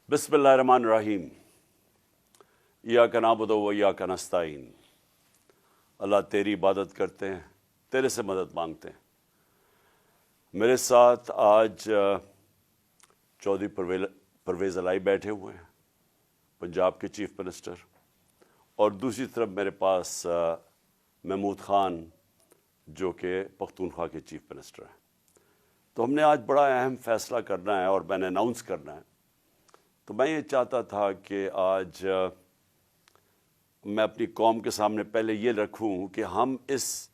بسم اللہ الرحمن الرحیم ایاک نعبد و ایاک نستعین۔ اللہ تیری عبادت کرتے ہیں، تیرے سے مدد مانگتے ہیں۔ میرے ساتھ آج چودھری پرویز الہی بیٹھے ہوئے ہیں، پنجاب کے چیف منسٹر، اور دوسری طرف میرے پاس محمود خان جو کہ پختونخوا کے چیف منسٹر ہیں۔ تو ہم نے آج بڑا اہم فیصلہ کرنا ہے اور میں نے اناؤنس کرنا ہے۔ تو میں یہ چاہتا تھا کہ آج میں اپنی قوم کے سامنے پہلے یہ رکھوں کہ ہم اس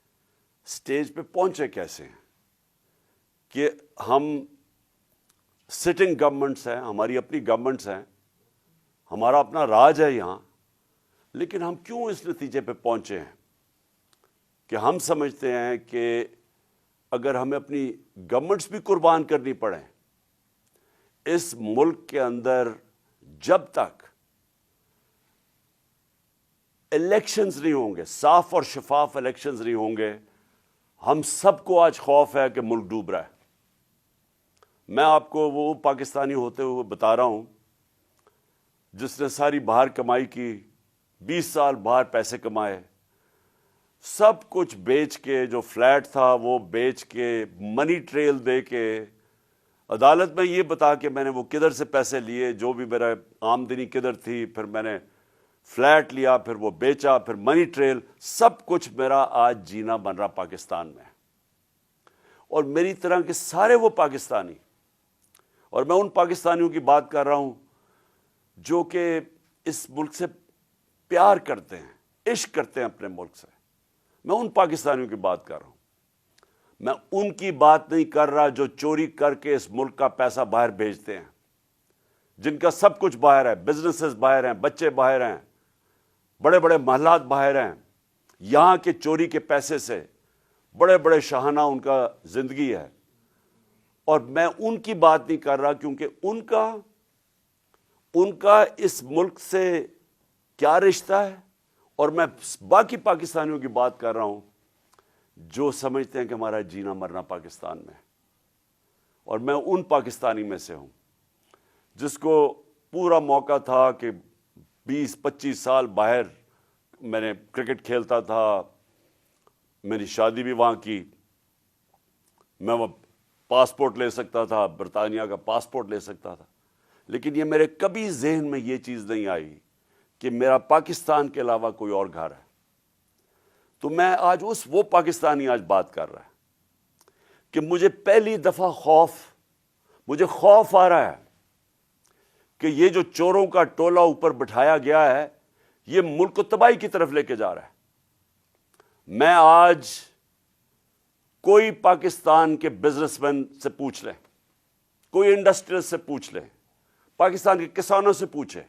سٹیج پہ پہنچے کیسے ہیں، کہ ہم سٹنگ گورنمنٹس ہیں، ہماری اپنی گورنمنٹس ہیں، ہمارا اپنا راج ہے یہاں، لیکن ہم کیوں اس نتیجے پہ پہنچے ہیں کہ ہم سمجھتے ہیں کہ اگر ہمیں اپنی گورنمنٹس بھی قربان کرنی پڑیں، اس ملک کے اندر جب تک الیکشنز نہیں ہوں گے، صاف اور شفاف الیکشنز نہیں ہوں گے، ہم سب کو آج خوف ہے کہ ملک ڈوب رہا ہے۔ میں آپ کو وہ پاکستانی ہوتے ہوئے بتا رہا ہوں جس نے ساری باہر کمائی کی، 20 سال باہر پیسے کمائے، سب کچھ بیچ کے، جو فلیٹ تھا وہ بیچ کے، منی ٹریل دے کے، عدالت میں یہ بتا کہ میں نے وہ کدھر سے پیسے لیے، جو بھی میرا آمدنی کدھر تھی، پھر میں نے فلیٹ لیا، پھر وہ بیچا، پھر منی ٹریل، سب کچھ میرا آج جینا بن رہا پاکستان میں۔ اور میری طرح کے سارے وہ پاکستانی، اور میں ان پاکستانیوں کی بات کر رہا ہوں جو کہ اس ملک سے پیار کرتے ہیں، عشق کرتے ہیں اپنے ملک سے، میں ان پاکستانیوں کی بات کر رہا ہوں۔ میں ان کی بات نہیں کر رہا جو چوری کر کے اس ملک کا پیسہ باہر بھیجتے ہیں، جن کا سب کچھ باہر ہے، بزنسز باہر ہیں، بچے باہر ہیں، بڑے بڑے محلات باہر ہیں، یہاں کے چوری کے پیسے سے بڑے بڑے شاہانہ ان کا زندگی ہے۔ اور میں ان کی بات نہیں کر رہا کیونکہ ان کا اس ملک سے کیا رشتہ ہے، اور میں باقی پاکستانیوں کی بات کر رہا ہوں جو سمجھتے ہیں کہ ہمارا جینا مرنا پاکستان میں۔ اور میں ان پاکستانی میں سے ہوں جس کو پورا موقع تھا کہ 20-25 سال باہر میں نے کرکٹ کھیلتا تھا، میری شادی بھی وہاں کی، میں وہ پاسپورٹ لے سکتا تھا، برطانیہ کا پاسپورٹ لے سکتا تھا، لیکن یہ میرے کبھی ذہن میں یہ چیز نہیں آئی کہ میرا پاکستان کے علاوہ کوئی اور گھر ہے۔ تو میں آج وہ پاکستانی آج بات کر رہا ہے کہ مجھے پہلی دفعہ مجھے خوف آ رہا ہے کہ یہ جو چوروں کا ٹولہ اوپر بٹھایا گیا ہے یہ ملک کو تباہی کی طرف لے کے جا رہا ہے۔ میں آج کوئی پاکستان کے بزنس مین سے پوچھ لیں، کوئی انڈسٹریل سے پوچھ لیں، پاکستان کے کسانوں سے پوچھیں،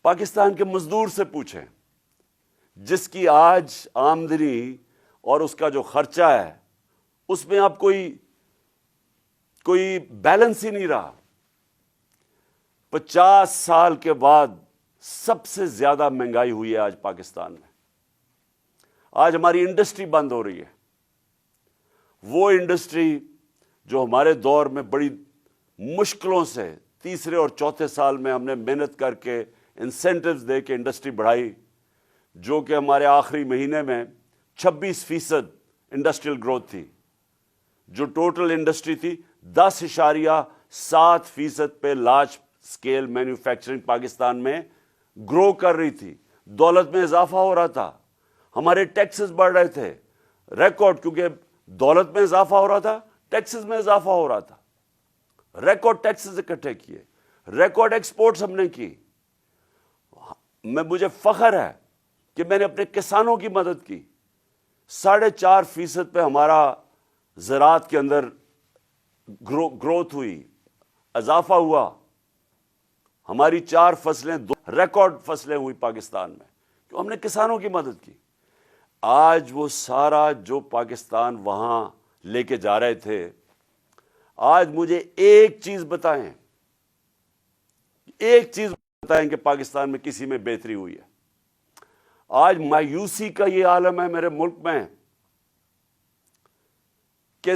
پاکستان کے مزدور سے پوچھیں، جس کی آج آمدنی اور اس کا جو خرچہ ہے اس میں اب کوئی بیلنس ہی نہیں رہا۔ 50 سال کے بعد سب سے زیادہ مہنگائی ہوئی ہے آج پاکستان میں۔ آج ہماری انڈسٹری بند ہو رہی ہے، وہ انڈسٹری جو ہمارے دور میں بڑی مشکلوں سے تیسرے اور چوتھے سال میں ہم نے محنت کر کے انسینٹیوز دے کے انڈسٹری بڑھائی، جو کہ ہمارے آخری مہینے میں 26% انڈسٹریل گروتھ تھی، جو ٹوٹل انڈسٹری تھی 10.7% پہ لارج سکیل مینوفیکچرنگ پاکستان میں گرو کر رہی تھی، دولت میں اضافہ ہو رہا تھا، ہمارے ٹیکسز بڑھ رہے تھے، ریکارڈ، کیونکہ دولت میں اضافہ ہو رہا تھا، ٹیکسز میں اضافہ ہو رہا تھا، ریکارڈ ٹیکسز اکٹھے کیے، ریکارڈ ایکسپورٹس ہم نے کی۔ مجھے فخر ہے کہ میں نے اپنے کسانوں کی مدد کی، 4.5% پہ ہمارا زراعت کے اندر گروتھ ہوئی، اضافہ ہوا، ہماری 4 فصلیں ریکارڈ فصلیں ہوئی پاکستان میں، تو ہم نے کسانوں کی مدد کی۔ آج وہ سارا جو پاکستان وہاں لے کے جا رہے تھے، آج مجھے ایک چیز بتائیں کہ پاکستان میں کسی میں بہتری ہوئی ہے۔ آج مایوسی کا یہ عالم ہے میرے ملک میں کہ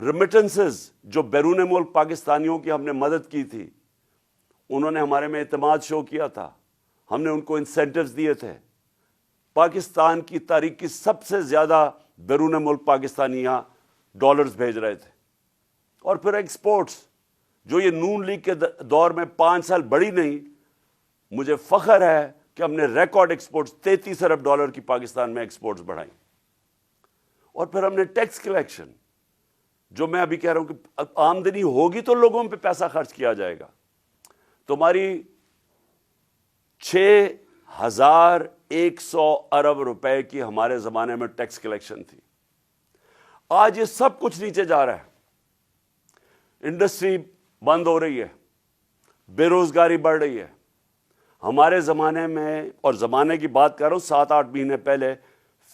ریمیٹنسز جو بیرون ملک پاکستانیوں کی ہم نے مدد کی تھی، انہوں نے ہمارے میں اعتماد شو کیا تھا، ہم نے ان کو انسینٹیوز دیے تھے. پاکستان کی تاریخ کی سب سے زیادہ بیرون ملک پاکستانی یہاں ڈالرز بھیج رہے تھے. اور پھر ایکسپورٹس جو یہ نون لیگ کے دور میں 5 سال بڑھی نہیں، مجھے فخر ہے کہ ہم نے ریکارڈ ایکسپورٹس 33 ارب ڈالر کی پاکستان میں ایکسپورٹس بڑھائیں. اور پھر ہم نے ٹیکس کلیکشن، جو میں ابھی کہہ رہا ہوں کہ آمدنی ہوگی تو لوگوں پہ پیسہ خرچ کیا جائے گا. تمہاری 6,100 ارب روپے کی ہمارے زمانے میں ٹیکس کلیکشن تھی. آج یہ سب کچھ نیچے جا رہا ہے. انڈسٹری بند ہو رہی ہے، بے روزگاری بڑھ رہی ہے. ہمارے زمانے میں، اور زمانے کی بات کر رہا ہوں 7-8 مہینے پہلے،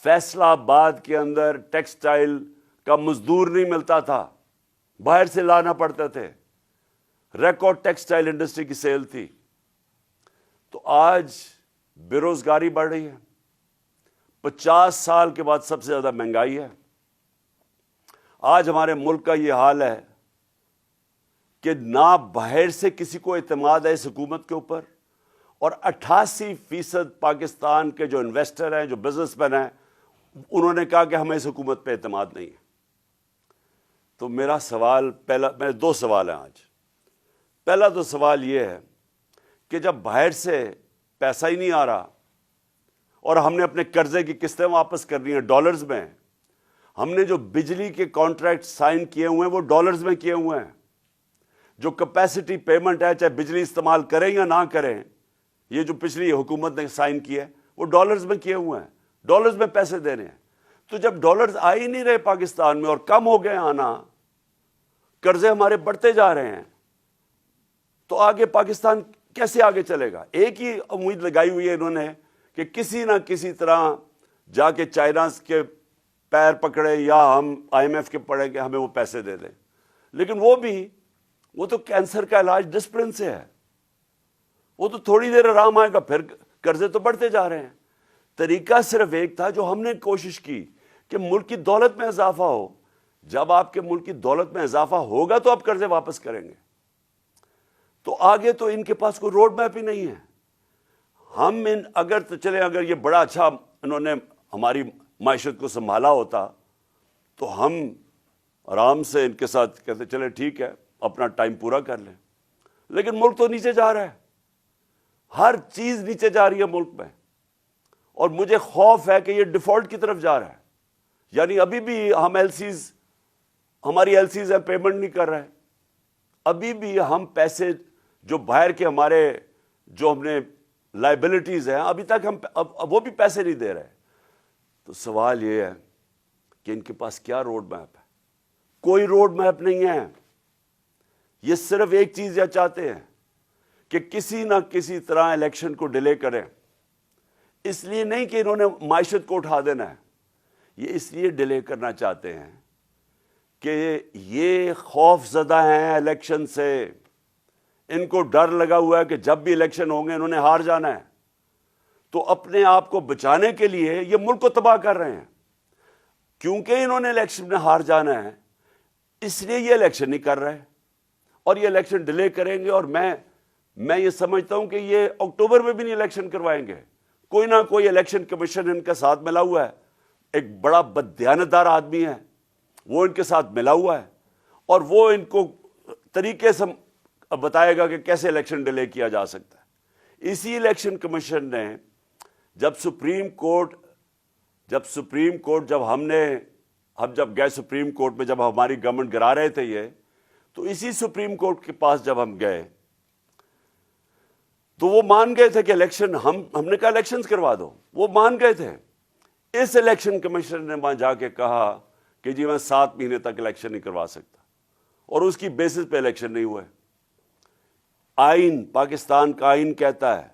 فیصلہ آباد کے اندر ٹیکسٹائل کا مزدور نہیں ملتا تھا، باہر سے لانا پڑتے تھے. ریکارڈ ٹیکسٹائل انڈسٹری کی سیل تھی. تو آج بے روزگاری بڑھ رہی ہے. 50 سال کے بعد سب سے زیادہ مہنگائی ہے. آج ہمارے ملک کا یہ حال ہے کہ نہ باہر سے کسی کو اعتماد ہے اس حکومت کے اوپر، اور 88% پاکستان کے جو انویسٹر ہیں، جو بزنس مین ہیں، انہوں نے کہا کہ ہمیں اس حکومت پہ اعتماد نہیں ہے. تو میرا سوال میرے 2 سوال ہیں آج. پہلا تو سوال یہ ہے کہ جب باہر سے پیسہ ہی نہیں آ رہا اور ہم نے اپنے قرضے کی قسطیں واپس کرنی ہیں ڈالرز میں، ہم نے جو بجلی کے کانٹریکٹ سائن کیے ہوئے ہیں وہ ڈالرز میں کیے ہوئے ہیں. جو کیپیسٹی پیمنٹ ہے، چاہے بجلی استعمال کریں یا نہ کریں، یہ جو پچھلی حکومت نے سائن کیے ہیں وہ ڈالرز میں کیے ہوئے ہیں، ڈالرز میں پیسے دینے ہیں. تو جب ڈالرز آ ہی نہیں رہے پاکستان میں اور کم ہو گئے آنا، قرضے ہمارے بڑھتے جا رہے ہیں، تو آگے پاکستان کیسے آگے چلے گا؟ ایک ہی امید لگائی ہوئی ہے انہوں نے کہ کسی نہ کسی طرح جا کے چائنا کے پیر پکڑے یا ہم IMF کے پڑھیں کہ ہمیں وہ پیسے دے دیں. لیکن وہ تو کینسر کا علاج ڈسپلن سے ہے. وہ تو تھوڑی دیر آرام آئے گا، پھر قرضے تو بڑھتے جا رہے ہیں. طریقہ صرف ایک تھا جو ہم نے کوشش کی کہ ملک کی دولت میں اضافہ ہو. جب آپ کے ملک کی دولت میں اضافہ ہوگا تو آپ قرضے واپس کریں گے. تو آگے تو ان کے پاس کوئی روڈ میپ ہی نہیں ہے. اگر یہ بڑا اچھا انہوں نے ہماری معیشت کو سنبھالا ہوتا تو ہم آرام سے ان کے ساتھ کہتے چلے ٹھیک ہے اپنا ٹائم پورا کر لیں. لیکن ملک تو نیچے جا رہا ہے، ہر چیز نیچے جا رہی ہے ملک میں، اور مجھے خوف ہے کہ یہ ڈیفالٹ کی طرف جا رہا ہے. یعنی ابھی بھی ہماری ایل سیز پیمنٹ نہیں کر رہے. ابھی بھی ہم پیسے جو باہر کے جو ہم نے لائبلٹیز ہیں، ابھی تک ہم وہ بھی پیسے نہیں دے رہے. تو سوال یہ ہے کہ ان کے پاس کیا روڈ میپ ہے؟ کوئی روڈ میپ نہیں ہے. یہ صرف ایک چیز یہ چاہتے ہیں کہ کسی نہ کسی طرح الیکشن کو ڈیلے کریں. اس لیے نہیں کہ انہوں نے معیشت کو اٹھا دینا ہے، یہ اس لیے ڈیلے کرنا چاہتے ہیں کہ یہ خوف زدہ ہیں الیکشن سے. ان کو ڈر لگا ہوا ہے کہ جب بھی الیکشن ہوں گے انہوں نے ہار جانا ہے. تو اپنے آپ کو بچانے کے لیے یہ ملک کو تباہ کر رہے ہیں. کیونکہ انہوں نے الیکشن میں ہار جانا ہے اس لیے یہ الیکشن نہیں کر رہے، اور یہ الیکشن ڈیلے کریں گے. اور میں یہ سمجھتا ہوں کہ یہ اکتوبر میں بھی نہیں الیکشن کروائیں گے. کوئی نہ کوئی الیکشن کمیشن ان کے ساتھ ملا ہوا ہے، ایک بڑا بددیانتدار آدمی ہے، وہ ان کے ساتھ ملا ہوا ہے، اور وہ ان کو طریقے سے بتائے گا کہ کیسے الیکشن ڈیلے کیا جا سکتا ہے. اسی الیکشن کمیشن نے جب سپریم کورٹ جب گئے سپریم کورٹ میں، جب ہماری گورنمنٹ گرا رہے تھے یہ، تو اسی سپریم کورٹ کے پاس جب ہم گئے تو وہ مان گئے تھے کہ الیکشن ہم نے کہا الیکشنز کروا دو، وہ مان گئے تھے. اس الیکشن کمیشن نے وہاں جا کے کہا کہ جی میں 7 مہینے تک الیکشن نہیں کروا سکتا، اور اس کی بیسس پہ الیکشن نہیں ہوئے. پاکستان کا آئین کہتا ہے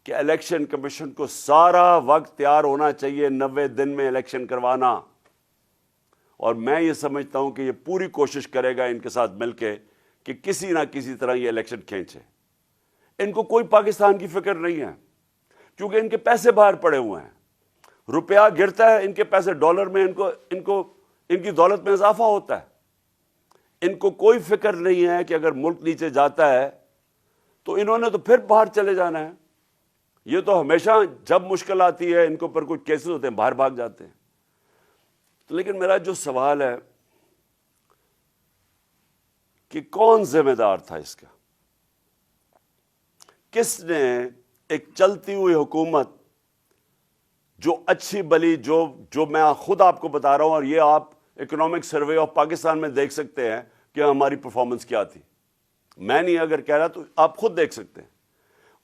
کہ الیکشن کمیشن کو سارا وقت تیار ہونا چاہیے 90 دن میں الیکشن کروانا. اور میں یہ سمجھتا ہوں کہ یہ پوری کوشش کرے گا ان کے ساتھ مل کے کہ کسی نہ کسی طرح یہ الیکشن کھینچے. ان کو کوئی پاکستان کی فکر نہیں ہے، کیونکہ ان کے پیسے باہر پڑے ہوئے ہیں. روپیہ گرتا ہے، ان کے پیسے ڈالر میں ان کی دولت میں اضافہ ہوتا ہے. ان کو کوئی فکر نہیں ہے کہ اگر ملک نیچے جاتا ہے تو انہوں نے تو پھر باہر چلے جانا ہے. یہ تو ہمیشہ جب مشکل آتی ہے ان کو پر کچھ کیسز ہوتے ہیں باہر بھاگ جاتے ہیں. لیکن میرا جو سوال ہے کہ کون ذمہ دار تھا اس کا؟ کس نے ایک چلتی ہوئی حکومت جو اچھی بلی جو میں خود آپ کو بتا رہا ہوں، اور یہ آپ اکنامک سروے آف پاکستان میں دیکھ سکتے ہیں کہ ہماری پرفارمنس کیا تھی. میں نہیں اگر کہہ رہا تو آپ خود دیکھ سکتے ہیں.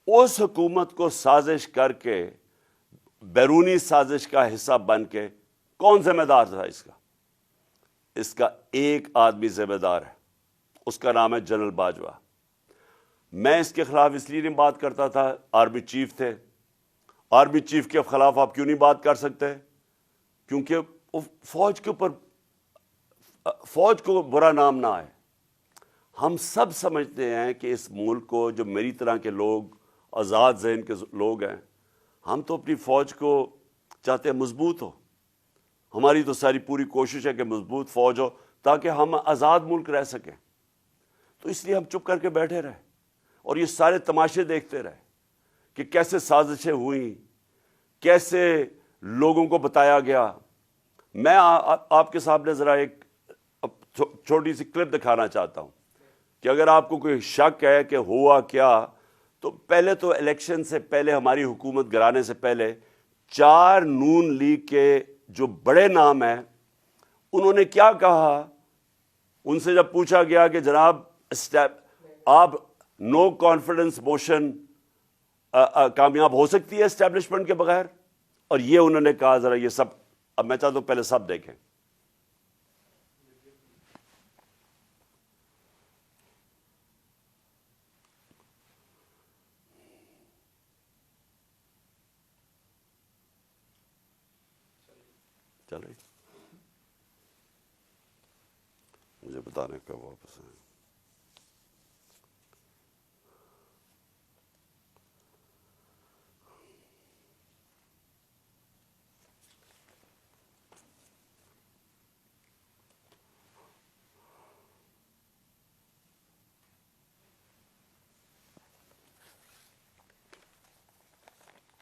اس حکومت کو سازش کر کے، بیرونی سازش کا حصہ بن کے، کون ذمہ دار تھا اس کا؟ اس کا ایک آدمی ذمہ دار ہے، اس کا نام ہے جنرل باجوہ. میں اس کے خلاف اس لیے نہیں بات کرتا تھا، آرمی چیف تھے. آرمی چیف کے خلاف آپ کیوں نہیں بات کر سکتے؟ کیونکہ فوج کے اوپر، فوج کو برا نام نہ آئے. ہم سب سمجھتے ہیں کہ اس ملک کو، جو میری طرح کے لوگ، آزاد ذہن کے لوگ ہیں، ہم تو اپنی فوج کو چاہتے ہیں مضبوط ہو. ہماری تو ساری پوری کوشش ہے کہ مضبوط فوج ہو تاکہ ہم آزاد ملک رہ سکیں. تو اس لیے ہم چپ کر کے بیٹھے رہے اور یہ سارے تماشے دیکھتے رہے کہ کیسے سازشیں ہوئیں، کیسے لوگوں کو بتایا گیا. میں آپ کے سامنے ذرا ایک چھوٹی سی کلپ دکھانا چاہتا ہوں کہ اگر آپ کو کوئی شک ہے کہ ہوا کیا، تو پہلے تو الیکشن سے پہلے، ہماری حکومت گرانے سے پہلے، 4 نون لیگ کے جو بڑے نام ہیں انہوں نے کیا کہا. ان سے جب پوچھا گیا کہ جناب آپ نو کانفیڈنس موشن کامیاب ہو سکتی ہے اسٹیبلشمنٹ کے بغیر، اور یہ انہوں نے کہا. ذرا یہ سب اب میں چاہتا ہوں پہلے سب دیکھیں. چلے مجھے بتانے کب واپس آئیں.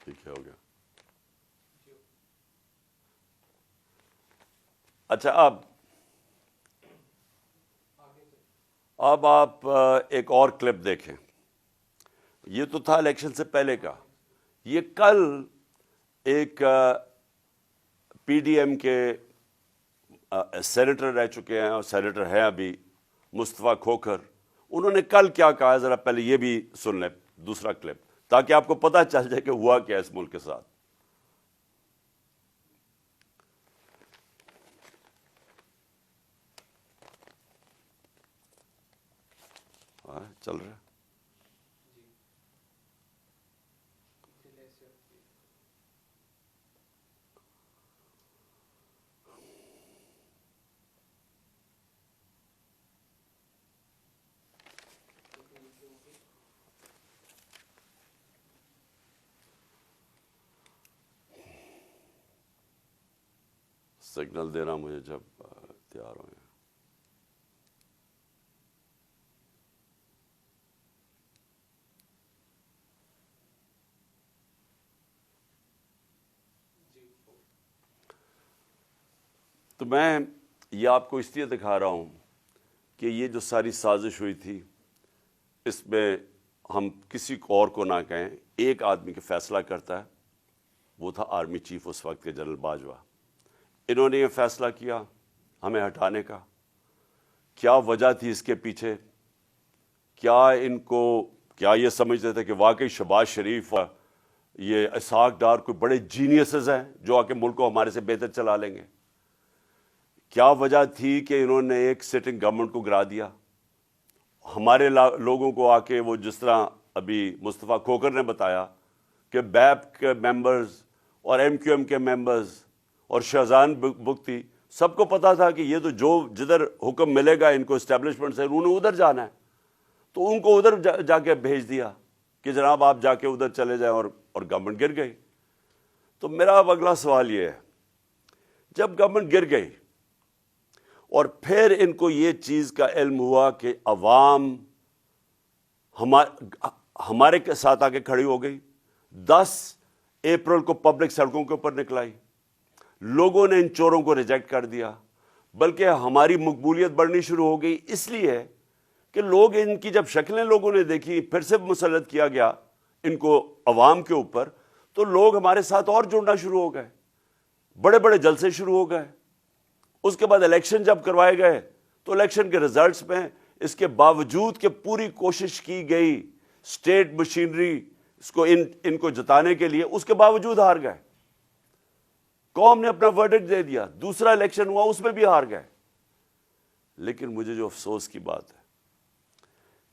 ٹھیک ہے، ہو گیا. اچھا، اب آپ ایک اور کلپ دیکھیں. یہ تو تھا الیکشن سے پہلے کا. یہ کل ایک پی ڈی ایم کے سینیٹر رہ چکے ہیں اور سینیٹر ہیں ابھی، مصطفیٰ کھوکھر. انہوں نے کل کیا کہا، ذرا پہلے یہ بھی سن لیں، دوسرا کلپ، تاکہ آپ کو پتہ چل جائے کہ ہوا کیا اس ملک کے ساتھ. چل رہا ہے. سگنل دینا مجھے جب تیار ہو گیا. تو میں یہ آپ کو اس لیے دکھا رہا ہوں کہ یہ جو ساری سازش ہوئی تھی، اس میں ہم کسی اور کو نہ کہیں، ایک آدمی کے فیصلہ کرتا ہے، وہ تھا آرمی چیف اس وقت کے جنرل باجوہ. انہوں نے یہ فیصلہ کیا ہمیں ہٹانے کا. کیا وجہ تھی اس کے پیچھے؟ کیا یہ سمجھتے تھے کہ واقعی شہباز شریف، یہ اسحاق ڈار کوئی بڑے جینیسز ہیں جو آ کے ملک کو ہمارے سے بہتر چلا لیں گے؟ کیا وجہ تھی کہ انہوں نے ایک سٹنگ گورنمنٹ کو گرا دیا؟ ہمارے لوگوں کو آ کے، وہ جس طرح ابھی مصطفیٰ کھوکھر نے بتایا کہ بیپ کے ممبرز اور ایم کیو ایم کے ممبرز اور شہزان بگٹی، سب کو پتا تھا کہ یہ تو جدھر حکم ملے گا ان کو اسٹیبلشمنٹ سے، انہوں نے ادھر جانا ہے. تو ان کو ادھر جا کے بھیج دیا کہ جناب آپ جا کے ادھر چلے جائیں، اور گورنمنٹ گر گئی. تو میرا اب اگلا سوال یہ ہے، جب گورنمنٹ گر گئی، اور پھر ان کو یہ چیز کا علم ہوا کہ عوام ہمارے کے ساتھ آگے کھڑی ہو گئی. 10 اپریل کو پبلک سڑکوں کے اوپر نکلائی. لوگوں نے ان چوروں کو ریجیکٹ کر دیا، بلکہ ہماری مقبولیت بڑھنی شروع ہو گئی اس لیے کہ لوگ ان کی جب شکلیں لوگوں نے دیکھی، پھر سے مسلط کیا گیا ان کو عوام کے اوپر، تو لوگ ہمارے ساتھ اور جڑنا شروع ہو گئے. بڑے بڑے جلسے شروع ہو گئے. اس کے بعد الیکشن جب کروائے گئے تو الیکشن کے ریزلٹس میں اس کے باوجود کہ پوری کوشش کی گئی اسٹیٹ مشینری اس کو ان کو جتانے کے لیے، اس کے باوجود ہار گئے. قوم نے اپنا ورڈکٹ دے دیا. دوسرا الیکشن ہوا، اس میں بھی ہار گئے. لیکن مجھے جو افسوس کی بات ہے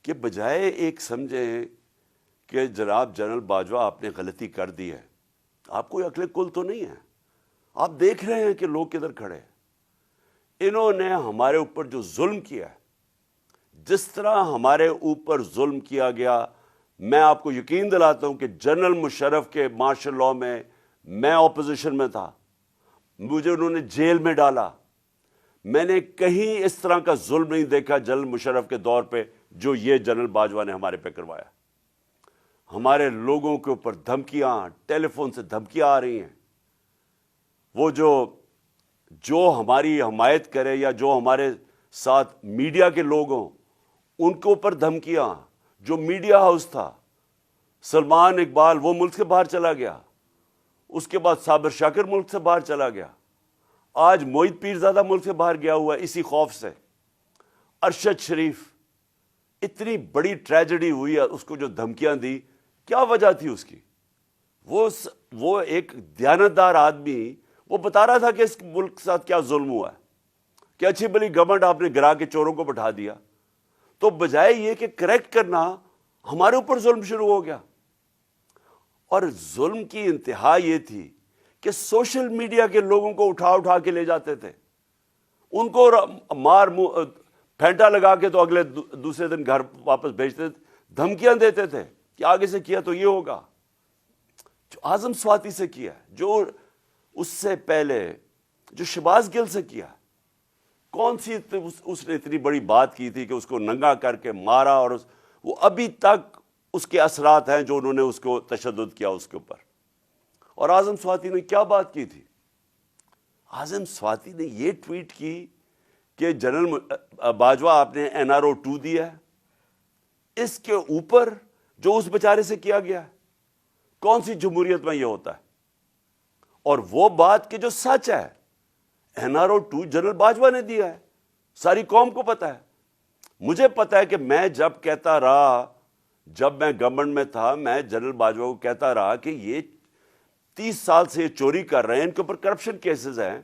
کہ بجائے ایک سمجھیں کہ جناب جنرل باجوہ آپ نے غلطی کر دی ہے، آپ کوئی عقل کل تو نہیں ہے، آپ دیکھ رہے ہیں کہ لوگ کدھر کھڑے ہیں. انہوں نے ہمارے اوپر جو ظلم کیا ہے، جس طرح ہمارے اوپر ظلم کیا گیا، میں آپ کو یقین دلاتا ہوں کہ جنرل مشرف کے مارشل لاء میں اپوزیشن میں تھا، مجھے انہوں نے جیل میں ڈالا. میں نے کہیں اس طرح کا ظلم نہیں دیکھا جنرل مشرف کے دور پہ جو یہ جنرل باجوہ نے ہمارے پہ کروایا. ہمارے لوگوں کے اوپر دھمکیاں، ٹیلی فون سے دھمکیاں آ رہی ہیں. وہ جو ہماری حمایت کرے یا جو ہمارے ساتھ میڈیا کے لوگ ہوں، ان کے اوپر دھمکیاں. جو میڈیا ہاؤس تھا، سلمان اقبال وہ ملک سے باہر چلا گیا. اس کے بعد صابر شاکر ملک سے باہر چلا گیا. آج موعید پیرزادہ ملک سے باہر گیا ہوا ہے اسی خوف سے. ارشد شریف، اتنی بڑی ٹریجڈی ہوئی ہے، اس کو جو دھمکیاں دی، کیا وجہ تھی اس کی؟ وہ ایک دیانتدار آدمی، وہ بتا رہا تھا کہ اس ملک کے ساتھ کیا ظلم ہوا ہے، کہ اچھی بلی گورنمنٹ آپ نے گرا کے چوروں کو بٹھا دیا. تو بجائے یہ کہ کریکٹ کرنا، ہمارے اوپر ظلم شروع ہو گیا. اور ظلم کی انتہا یہ تھی کہ سوشل میڈیا کے لوگوں کو اٹھا کے لے جاتے تھے، ان کو پھینٹا لگا کے تو اگلے دوسرے دن گھر واپس بھیجتے تھے. دھمکیاں دیتے تھے کہ آگے سے کیا تو یہ ہوگا. جو اعظم سواتی سے کیا، جو اس سے پہلے جو شہباز گل سے کیا، کون سی اس نے اتنی بڑی بات کی تھی کہ اس کو ننگا کر کے مارا، اور وہ ابھی تک اس کے اثرات ہیں جو انہوں نے اس کو تشدد کیا اس کے اوپر. اور اعظم سواتی نے کیا بات کی تھی؟ اعظم سواتی نے یہ ٹویٹ کی کہ جنرل باجوہ آپ نے NRO 2 دیا ہے. اس کے اوپر جو اس بیچارے سے کیا گیا ہے، کون سی جمہوریت میں یہ ہوتا ہے؟ اور وہ بات کہ جو سچ ہے، NRO 2 جنرل باجوہ نے دیا ہے، ساری قوم کو پتا ہے. مجھے پتا ہے کہ میں جب کہتا رہا، جب میں گورنمنٹ میں تھا، میں جنرل باجوہ کو کہتا رہا کہ یہ 30 سال سے یہ چوری کر رہے ہیں، ان کے اوپر کرپشن کیسز ہیں،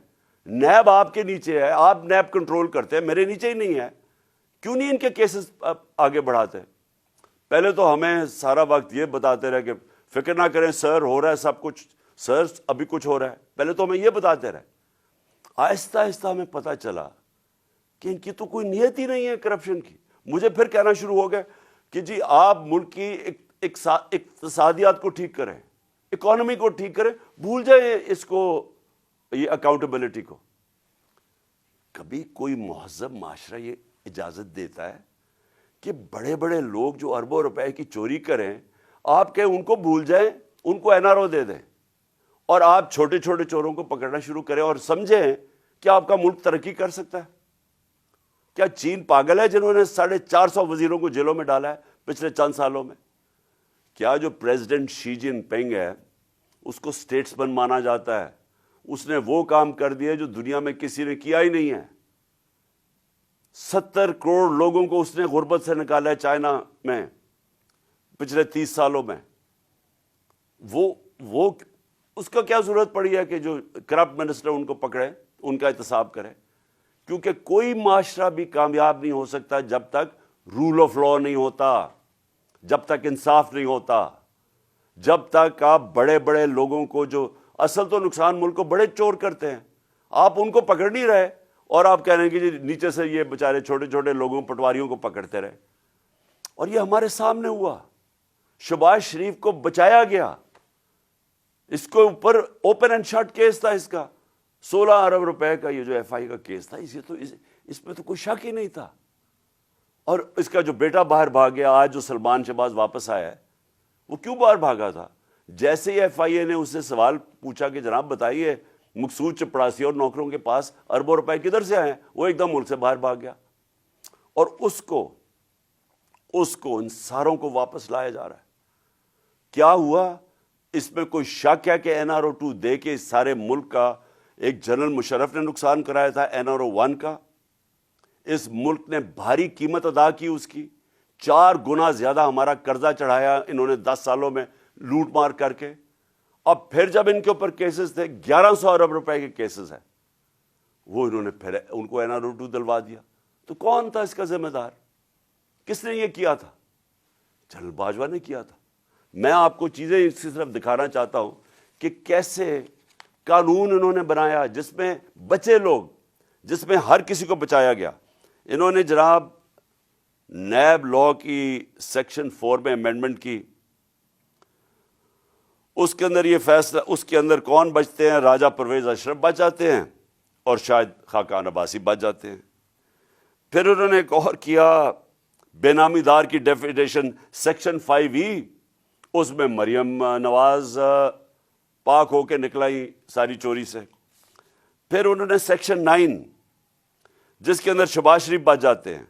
نیب آپ کے نیچے ہے، آپ نیب کنٹرول کرتے ہیں، میرے نیچے ہی نہیں ہے، کیوں نہیں ان کے کیسز آگے بڑھاتے؟ پہلے تو ہمیں سارا وقت یہ بتاتے رہے کہ فکر نہ کریں سر، ہو رہا ہے سب کچھ، سر ابھی کچھ ہو رہا ہے. پہلے تو ہمیں یہ بتاتے رہے. آہستہ آہستہ ہمیں پتہ چلا کہ ان کی تو کوئی نیت ہی نہیں ہے کرپشن کی. مجھے پھر کہنا شروع ہو گیا کہ جی آپ ملک کی اقتصادیات کو ٹھیک کریں، اکانومی کو ٹھیک کریں، بھول جائیں اس کو، یہ اکاؤنٹیبلٹی کو. کبھی کوئی مہذب معاشرہ یہ اجازت دیتا ہے کہ بڑے بڑے لوگ جو اربوں روپے کی چوری کریں، آپ کہیں ان کو بھول جائیں، ان کو NRO دے دیں، اور آپ چھوٹے چھوٹے چوروں کو پکڑنا شروع کریں اور سمجھیں کہ آپ کا ملک ترقی کر سکتا ہے؟ کیا چین پاگل ہے جنہوں نے 450 وزیروں کو جیلوں میں ڈالا ہے پچھلے چند سالوں میں؟ کیا جو پریزیڈنٹ شی جن پنگ ہے اس کو اسٹیٹسمن مانا جاتا ہے؟ اس نے وہ کام کر دیا جو دنیا میں کسی نے کیا ہی نہیں ہے. 70 کروڑ لوگوں کو اس نے غربت سے نکالا ہے چائنا میں پچھلے 30 سالوں میں. وہ اس کا کیا ضرورت پڑی ہے کہ جو کرپٹ منسٹر ان کو پکڑے، ان کا احتساب کرے؟ کیونکہ کوئی معاشرہ بھی کامیاب نہیں ہو سکتا جب تک رول آف لا نہیں ہوتا، جب تک انصاف نہیں ہوتا، جب تک آپ بڑے بڑے لوگوں کو، جو اصل تو نقصان ملک کو بڑے چور کرتے ہیں، آپ ان کو پکڑ نہیں رہے، اور آپ کہہ رہے ہیں کہ جی نیچے سے یہ بیچارے چھوٹے چھوٹے لوگوں، پٹواریوں کو پکڑتے رہے. اور یہ ہمارے سامنے ہوا. شہباز شریف کو بچایا گیا، اس کو اوپر اوپن اینڈ شٹ کیس تھا، اس کا 16 ارب روپے کا یہ جو FI کا کیس تھا، اس میں تو کوئی شک ہی نہیں تھا. اور اس کا جو بیٹا باہر بھاگ گیا, آج جو سلمان شہباز واپس آیا ہے, وہ کیوں باہر بھاگا تھا؟ جیسے ہی ایف آئی اے نے اس سے سوال پوچھا کہ جناب بتائیے مقصود چپڑاسی اور نوکروں کے پاس اربوں روپے کدھر سے آئے ہیں, وہ ایک دم ملک سے باہر بھاگ گیا. اور اس کو ان ساروں کو واپس لایا جا رہا ہے. کیا ہوا؟ اس میں کوئی شک ہے کہ این آر او 2 دے کے اس سارے ملک کا ایک جنرل مشرف نے نقصان کرایا تھا این آر او 1 کا. اس ملک نے بھاری قیمت ادا کی اس کی. 4 گنا زیادہ ہمارا قرضہ چڑھایا انہوں نے 10 سالوں میں لوٹ مار کر کے. اب پھر جب ان کے اوپر کیسز تھے 1100 ارب روپے کے کیسز ہیں, وہ انہوں نے پھر ان کو این آر او 2 دلوا دیا. تو کون تھا اس کا ذمہ دار؟ کس نے یہ کیا تھا؟ جنرل باجوہ نے کیا تھا. میں آپ کو چیزیں اس کی طرف دکھانا چاہتا ہوں کہ کیسے قانون انہوں نے بنایا جس میں بچے لوگ, جس میں ہر کسی کو بچایا گیا. انہوں نے جناب نیب لا کی سیکشن 4 میں امینڈمنٹ کی, اس کے اندر یہ فیصلہ, اس کے اندر کون بچتے ہیں؟ راجہ پرویز اشرف بچ جاتے ہیں اور شاید خاقان عباسی بچ جاتے ہیں. پھر انہوں نے ایک اور کیا, بے نامی دار کی ڈیفینیشن سیکشن 5E, اس میں مریم نواز پاک ہو کے نکلائی ساری چوری سے. پھر انہوں نے سیکشن 9 جس کے اندر شہباز شریف بچ جاتے ہیں,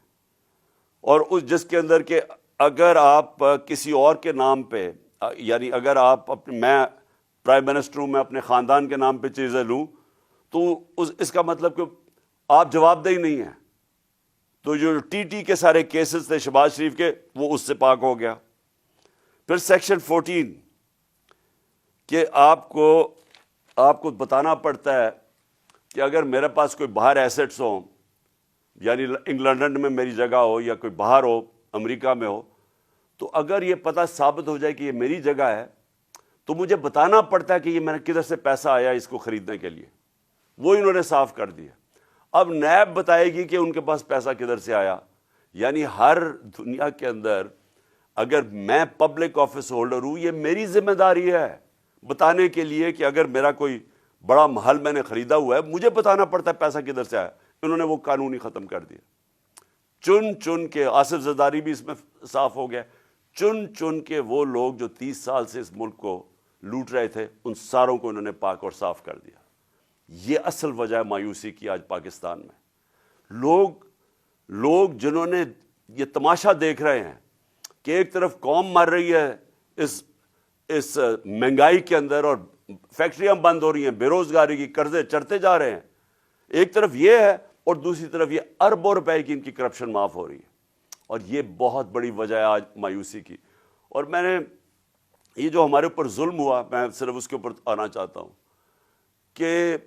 اور اس جس کے اندر کہ اگر آپ کسی اور کے نام پہ, یعنی اگر آپ میں پرائم منسٹر ہوں, میں اپنے خاندان کے نام پہ چیزیں لوں تو اس کا مطلب کہ آپ جواب دہی نہیں ہیں. تو جو ٹی ٹی کے سارے کیسز تھے شہباز شریف کے, وہ اس سے پاک ہو گیا. پھر سیکشن 14 کہ آپ کو بتانا پڑتا ہے کہ اگر میرے پاس کوئی باہر ایسٹس ہوں, یعنی انگلینڈ میں میری جگہ ہو یا کوئی باہر ہو امریکہ میں ہو, تو اگر یہ پتہ ثابت ہو جائے کہ یہ میری جگہ ہے تو مجھے بتانا پڑتا ہے کہ یہ میں نے کدھر سے پیسہ آیا اس کو خریدنے کے لیے. وہ انہوں نے صاف کر دیا. اب نیب بتائے گی کہ ان کے پاس پیسہ کدھر سے آیا. یعنی ہر دنیا کے اندر اگر میں پبلک آفس ہولڈر ہوں, یہ میری ذمہ داری ہے بتانے کے لیے کہ اگر میرا کوئی بڑا محل میں نے خریدا ہوا ہے, مجھے بتانا پڑتا ہے پیسہ کدھر سے آیا. انہوں نے وہ قانون ہی ختم کر دیا. چن کے آصف زرداری بھی اس میں صاف ہو گیا. چن کے وہ لوگ جو 30 سال سے اس ملک کو لوٹ رہے تھے, ان ساروں کو انہوں نے پاک اور صاف کر دیا. یہ اصل وجہ ہے مایوسی کی آج پاکستان میں. لوگ جنہوں نے یہ تماشا دیکھ رہے ہیں کہ ایک طرف قوم مر رہی ہے اس مہنگائی کے اندر, اور فیکٹریاں بند ہو رہی ہیں, بے روزگاری کی قرضے چڑھتے جا رہے ہیں, ایک طرف یہ ہے, اور دوسری طرف یہ اربوں روپے کی ان کی کرپشن معاف ہو رہی ہے. اور یہ بہت بڑی وجہ ہے آج مایوسی کی. اور میں نے یہ جو ہمارے اوپر ظلم ہوا, میں صرف اس کے اوپر آنا چاہتا ہوں کہ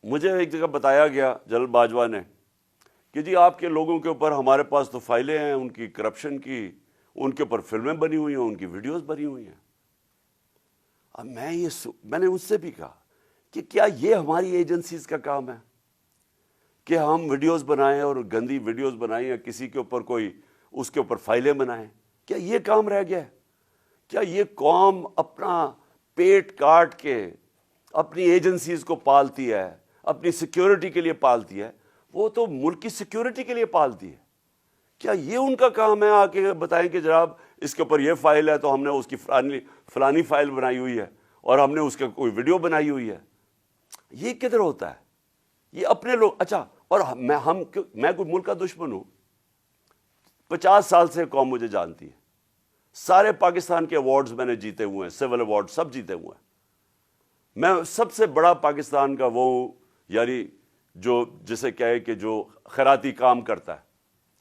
مجھے ایک جگہ بتایا گیا جنرل باجوہ نے کہ جی آپ کے لوگوں کے اوپر ہمارے پاس تو فائلیں ہیں ان کی کرپشن کی, ان کے اوپر فلمیں بنی ہوئی ہیں, ان کی ویڈیوز بنی ہوئی ہیں. اب میں نے اس سے بھی کہا کہ کیا یہ ہماری ایجنسیز کا کام ہے کہ ہم ویڈیوز بنائیں اور گندی ویڈیوز بنائیں, یا کسی کے اوپر کوئی اس کے اوپر فائلیں بنائیں؟ کیا یہ کام رہ گیا ہے؟ کیا یہ قوم اپنا پیٹ کاٹ کے اپنی ایجنسیز کو پالتی ہے, اپنی سیکیورٹی کے لیے پالتی ہے؟ وہ تو ملک کی سیکیورٹی کے لیے پالتی ہے. کیا یہ ان کا کام ہے آ کے بتائیں کہ جناب اس کے اوپر یہ فائل ہے تو ہم نے اس کی فلانی فائل بنائی ہوئی ہے اور ہم نے اس کا کوئی ویڈیو بنائی ہوئی ہے؟ یہ کدھر ہوتا ہے؟ یہ اپنے لوگ. اچھا, اور میں کوئی ملک کا دشمن ہوں؟ 50 سال سے قوم مجھے جانتی ہے. سارے پاکستان کے ایوارڈز میں نے جیتے ہوئے ہیں, سول ایوارڈ سب جیتے ہوئے ہیں. میں سب سے بڑا پاکستان کا وہ ہوں, یعنی جو جسے کہے کہ جو خیراتی کام کرتا ہے.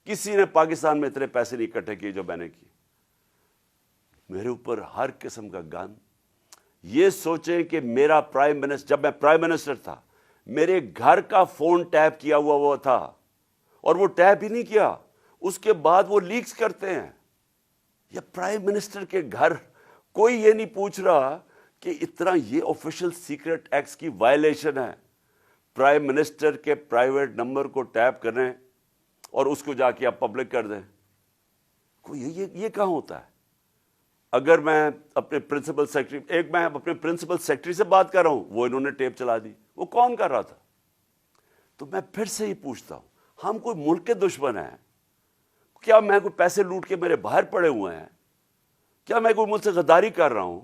کسی نے پاکستان میں اتنے پیسے نہیں اکٹھے کیے جو میں نے کیے. میرے اوپر ہر قسم کا گن. یہ سوچیں کہ میرا پرائم منسٹر, جب میں پرائم منسٹر تھا, میرے گھر کا فون ٹیپ کیا ہوا تھا, اور وہ ٹیپ ہی نہیں کیا, اس کے بعد وہ لیکس کرتے ہیں. یا پرائم منسٹر کے گھر کوئی یہ نہیں پوچھ رہا کہ اتنا یہ آفیشل سیکرٹ ایکٹس کی وائلیشن ہے, پرائم منسٹر کے پرائیویٹ نمبر کو ٹیپ کریں اور اس کو جا کے آپ پبلک کر دیں. یہ کہاں ہوتا ہے؟ اگر میں اپنے پرنسپل سیکرٹری, میں اپنے پرنسپل سیکرٹری سے بات کر رہا ہوں, وہ انہوں نے ٹیپ چلا دی, وہ کون کر رہا تھا؟ تو میں پھر سے ہی پوچھتا ہوں, ہم کوئی ملک کے دشمن ہیں؟ کیا میں کوئی پیسے لوٹ کے میرے باہر پڑے ہوئے ہیں؟ کیا میں کوئی مجھ سے غداری کر رہا ہوں؟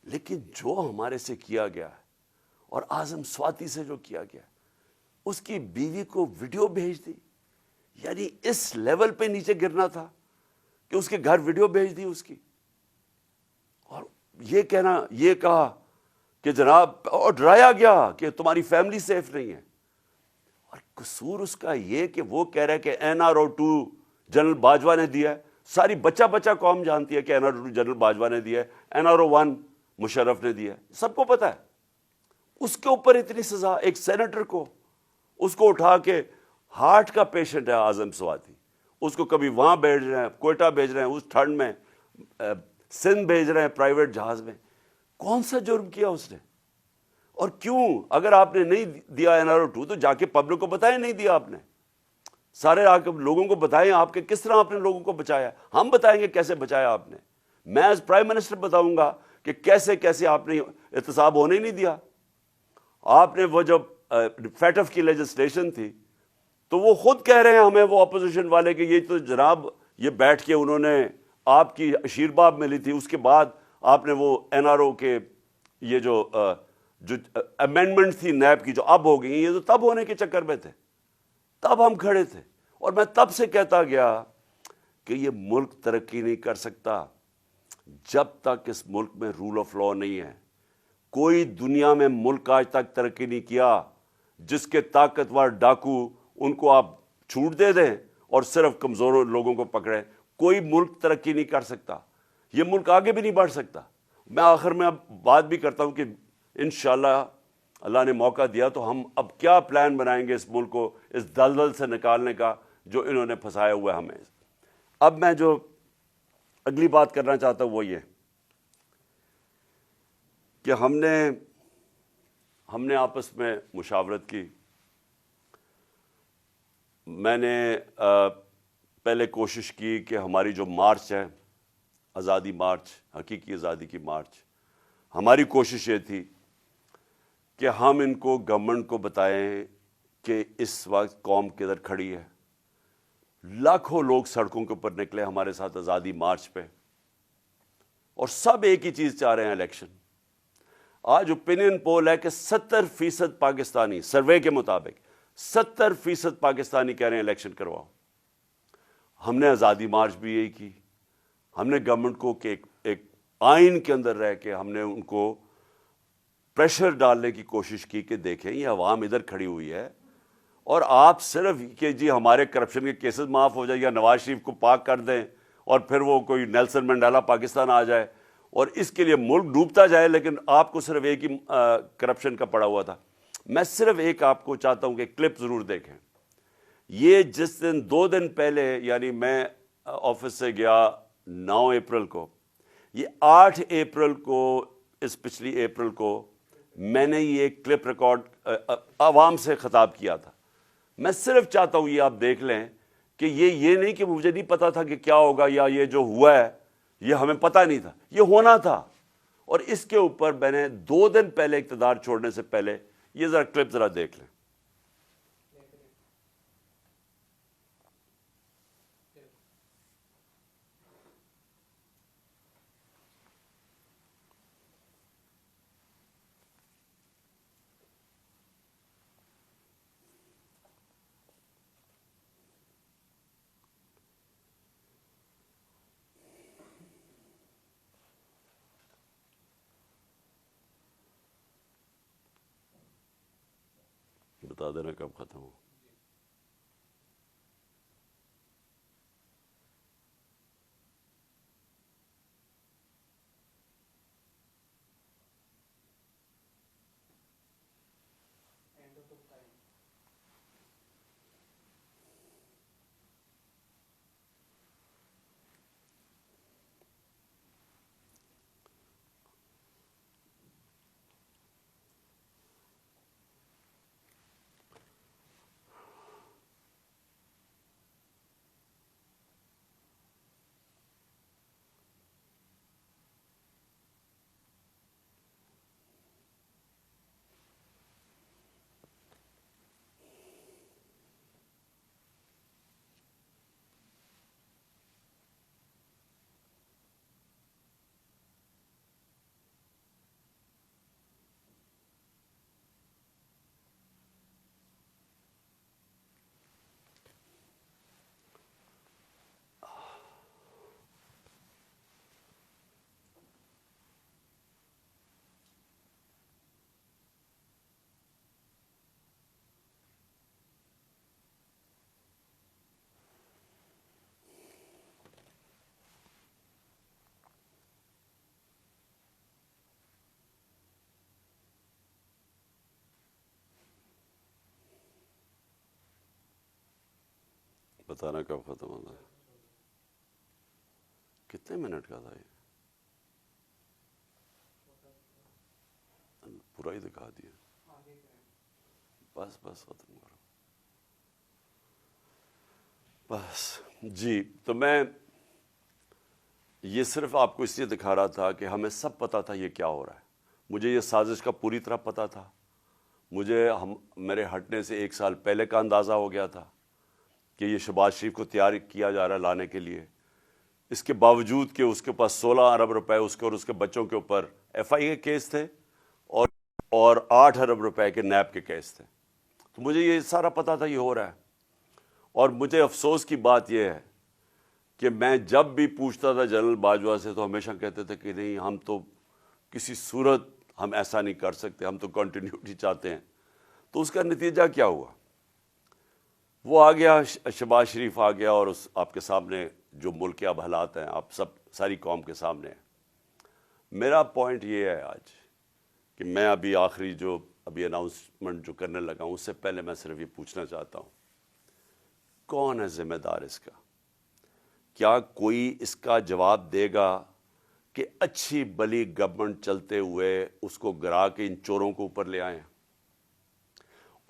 لیکن جو ہمارے سے کیا گیا ہے، اور اعظم سواتی سے جو کیا گیا، اس کی بیوی کو ویڈیو بھیج دی، یعنی اس لیول پہ نیچے گرنا تھا کہ اس کے گھر ویڈیو بھیج دی اس کی، اور یہ کہنا، یہ کہا کہ جناب، اور ڈرایا گیا کہ تمہاری فیملی سیف نہیں ہے۔ اور قصور اس کا یہ کہ وہ کہہ رہا ہے کہ NRO2 جنرل باجوہ نے دیا ہے۔ ساری بچہ بچہ قوم جانتی ہے کہ NRO2 جنرل باجوہ نے دیا ہے، NRO1 مشرف نے دیا ہے، سب کو پتا ہے۔ اس کے اوپر اتنی سزا، ایک سینیٹر کو، اس کو اٹھا کے، ہارٹ کا پیشنٹ ہے اعظم سواتی، اس کو کبھی وہاں بھیج رہے ہیں، کوئٹہ بھیج رہے ہیں، اس ٹھنڈ میں سندھ بھیج رہے ہیں پرائیویٹ جہاز میں۔ کون سا جرم کیا اس نے؟ اور کیوں؟ اگر آپ نے نہیں دیا NRO2 تو جا کے پبلک کو بتائیں نہیں دیا آپ نے، سارے آ کے لوگوں کو بتائیں آپ کے کس طرح آپ نے لوگوں کو بچایا۔ ہم بتائیں گے کیسے بچایا آپ نے، میں ایز پرائم منسٹر بتاؤں گا کہ کیسے کیسے آپ نے احتساب ہونے ہی نہیں دیا۔ آپ نے وہ جب فیٹف کی لیجسلیشن تھی تو وہ خود کہہ رہے ہیں ہمیں، وہ اپوزیشن والے، کہ یہ تو جناب یہ بیٹھ کے انہوں نے آپ کی آشیرواد ملی تھی، اس کے بعد آپ نے وہ NRO کے یہ جو امینڈمنٹ تھی نیب کی جو اب ہو گئی، یہ تو تب ہونے کے چکر میں تھے، تب ہم کھڑے تھے۔ اور میں تب سے کہتا گیا کہ یہ ملک ترقی نہیں کر سکتا جب تک اس ملک میں رول آف لا نہیں ہے۔ کوئی دنیا میں ملک آج تک ترقی نہیں کیا جس کے طاقتور ڈاکو ان کو آپ چھوٹ دے دیں اور صرف کمزور لوگوں کو پکڑیں۔ کوئی ملک ترقی نہیں کر سکتا، یہ ملک آگے بھی نہیں بڑھ سکتا۔ میں آخر میں اب بات بھی کرتا ہوں کہ انشاءاللہ اللہ نے موقع دیا تو ہم اب کیا پلان بنائیں گے اس ملک کو اس دلدل سے نکالنے کا جو انہوں نے پھنسایا ہوا ہے ہمیں۔ اب میں جو اگلی بات کرنا چاہتا ہوں وہ یہ کہ ہم نے آپس میں مشاورت کی۔ میں نے پہلے کوشش کی کہ ہماری جو مارچ ہے، آزادی مارچ، حقیقی آزادی کی مارچ، ہماری کوشش یہ تھی کہ ہم ان کو، گورنمنٹ کو بتائیں کہ اس وقت قوم کدھر کھڑی ہے۔ لاکھوں لوگ سڑکوں کے اوپر نکلے ہمارے ساتھ آزادی مارچ پہ، اور سب ایک ہی چیز چاہ رہے ہیں، الیکشن۔ آج اوپینین پول ہے کہ 70% پاکستانی، سروے کے مطابق 70% پاکستانی کہہ رہے ہیں الیکشن کرواؤ۔ ہم نے آزادی مارچ بھی یہی کی۔ ہم نے گورنمنٹ کو کہ ایک آئین کے اندر رہ کے ہم نے ان کو پریشر ڈالنے کی کوشش کی کہ دیکھیں یہ عوام ادھر کھڑی ہوئی ہے، اور آپ صرف کہ جی ہمارے کرپشن کے کیسز معاف ہو جائے یا نواز شریف کو پاک کر دیں اور پھر وہ کوئی نیلسن منڈیلا پاکستان آ جائے اور اس کے لیے ملک ڈوبتا جائے، لیکن آپ کو صرف ایک ہی کرپشن کا پڑا ہوا تھا۔ میں صرف ایک آپ کو چاہتا ہوں کہ کلپ ضرور دیکھیں۔ یہ جس دن 2 دن پہلے، یعنی میں آفس سے گیا 9 اپریل کو، یہ 8 اپریل کو، اس پچھلی اپریل کو میں نے یہ کلپ ریکارڈ عوام سے خطاب کیا تھا۔ میں صرف چاہتا ہوں یہ آپ دیکھ لیں کہ یہ نہیں کہ مجھے نہیں پتا تھا کہ کیا ہوگا یا یہ جو ہوا ہے یہ ہمیں پتہ نہیں تھا، یہ ہونا تھا۔ اور اس کے اوپر میں نے 2 دن پہلے اقتدار چھوڑنے سے پہلے یہ ذرا کلپ ذرا دیکھ لیں۔ بتا دینا کب ختم ہو۔ پتہ نہ کب ختم ہوتا ہے. کتنے منٹ کا تھا یہ؟ پورا ہی دکھا دیا. بس ختم کرو بس. جی تو میں یہ صرف آپ کو اس لیے دکھا رہا تھا کہ ہمیں سب پتا تھا یہ کیا ہو رہا ہے. مجھے یہ سازش کا پوری طرح پتا تھا. مجھے میرے ہٹنے سے 1 سال پہلے کا اندازہ ہو گیا تھا کہ یہ شہباز شریف کو تیار کیا جا رہا ہے لانے کے لیے. اس کے باوجود کہ اس کے پاس 16 ارب روپے اس کے اور اس کے بچوں کے اوپر FI کے کیس تھے اور 8 ارب روپے کے نیب کے کیس تھے. تو مجھے یہ سارا پتا تھا یہ ہو رہا ہے. اور مجھے افسوس کی بات یہ ہے کہ میں جب بھی پوچھتا تھا جنرل باجوہ سے تو ہمیشہ کہتے تھے کہ نہیں ہم تو کسی صورت ہم ایسا نہیں کر سکتے, ہم تو کنٹینیوٹی چاہتے ہیں. تو اس کا نتیجہ کیا ہوا؟ وہ آ گیا, شہباز شریف آ گیا اور آپ کے سامنے جو ملک کے اب حالات ہیں آپ سب ساری قوم کے سامنے ہیں. میرا پوائنٹ یہ ہے آج کہ میں آخری جو اناؤنسمنٹ جو کرنے لگا ہوں اس سے پہلے میں صرف یہ پوچھنا چاہتا ہوں, کون ہے ذمہ دار اس کا؟ کیا کوئی اس کا جواب دے گا کہ اچھی بلی گورنمنٹ چلتے ہوئے اس کو گرا کے ان چوروں کو اوپر لے آئیں؟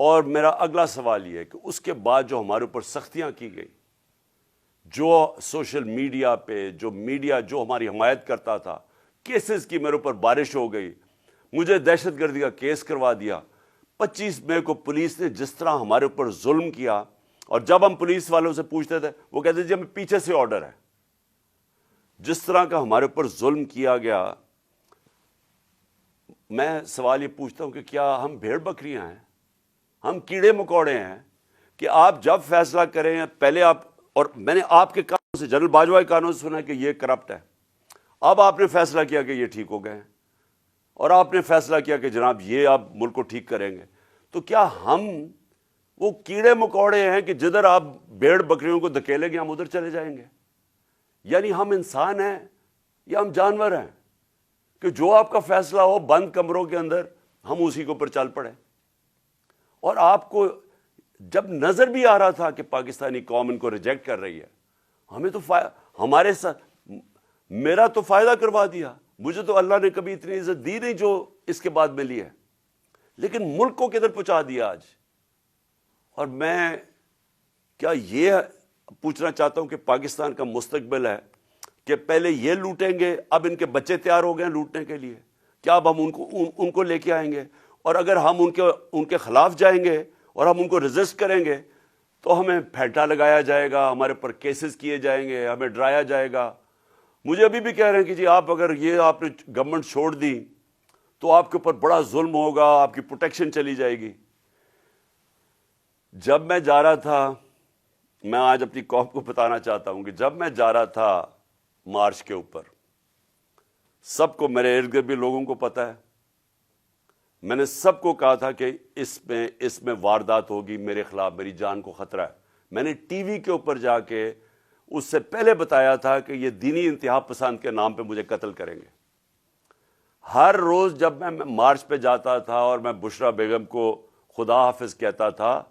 اور میرا اگلا سوال یہ ہے کہ اس کے بعد جو ہمارے اوپر سختیاں کی گئی, جو سوشل میڈیا پہ جو میڈیا جو ہماری حمایت کرتا تھا, کیسز کی میرے اوپر بارش ہو گئی, مجھے دہشت گردی کا کیس کروا دیا. 25 مئی کو پولیس نے جس طرح ہمارے اوپر ظلم کیا, اور جب ہم پولیس والوں سے پوچھتے تھے وہ کہتے تھے جی ہمیں پیچھے سے آرڈر ہے. جس طرح کا ہمارے اوپر ظلم کیا گیا, میں سوال یہ پوچھتا ہوں کہ کیا ہم بھیڑ بکریاں ہیں, ہم کیڑے مکوڑے ہیں کہ آپ جب فیصلہ کریں پہلے آپ, اور میں نے آپ کے کانوں سے جنرل باجوہ کے کانوں سے سنا کہ یہ کرپٹ ہے, اب آپ نے فیصلہ کیا کہ یہ ٹھیک ہو گئے ہیں, اور آپ نے فیصلہ کیا کہ جناب یہ آپ ملک کو ٹھیک کریں گے. تو کیا ہم وہ کیڑے مکوڑے ہیں کہ جدھر آپ بھیڑ بکریوں کو دھکیلیں گے ہم ادھر چلے جائیں گے؟ یعنی ہم انسان ہیں یا ہم جانور ہیں کہ جو آپ کا فیصلہ ہو بند کمروں کے اندر ہم اسی کے اوپر چل پڑے؟ اور آپ کو جب نظر بھی آ رہا تھا کہ پاکستانی قوم ان کو ریجیکٹ کر رہی ہے, ہمیں تو ہمارے ساتھ میرا تو فائدہ کروا دیا. مجھے تو اللہ نے کبھی اتنی عزت دی نہیں جو اس کے بعد ملی ہے, لیکن ملک کو کدھر پہنچا دیا آج. اور میں کیا یہ پوچھنا چاہتا ہوں کہ پاکستان کا مستقبل ہے کہ پہلے یہ لوٹیں گے, اب ان کے بچے تیار ہو گئے ہیں لوٹنے کے لیے, کیا اب ہم ان کو لے کے آئیں گے؟ اور اگر ہم ان کے خلاف جائیں گے اور ہم ان کو ریزسٹ کریں گے تو ہمیں پھینٹا لگایا جائے گا, ہمارے پر کیسز کیے جائیں گے, ہمیں ڈرایا جائے گا. مجھے ابھی بھی کہہ رہے ہیں کہ جی آپ اگر یہ آپ نے گورنمنٹ چھوڑ دی تو آپ کے اوپر بڑا ظلم ہوگا, آپ کی پروٹیکشن چلی جائے گی. جب میں جا رہا تھا, میں آج اپنی قوم کو بتانا چاہتا ہوں کہ جب میں جا رہا تھا مارچ کے اوپر, سب کو میرے ارد گرد بھی لوگوں کو پتہ ہے, میں نے سب کو کہا تھا کہ اس میں واردات ہوگی, میرے خلاف میری جان کو خطرہ ہے. میں نے ٹی وی کے اوپر جا کے اس سے پہلے بتایا تھا کہ یہ دینی انتہا پسند کے نام پہ مجھے قتل کریں گے. ہر روز جب میں مارچ پہ جاتا تھا اور میں بشرا بیگم کو خدا حافظ کہتا تھا,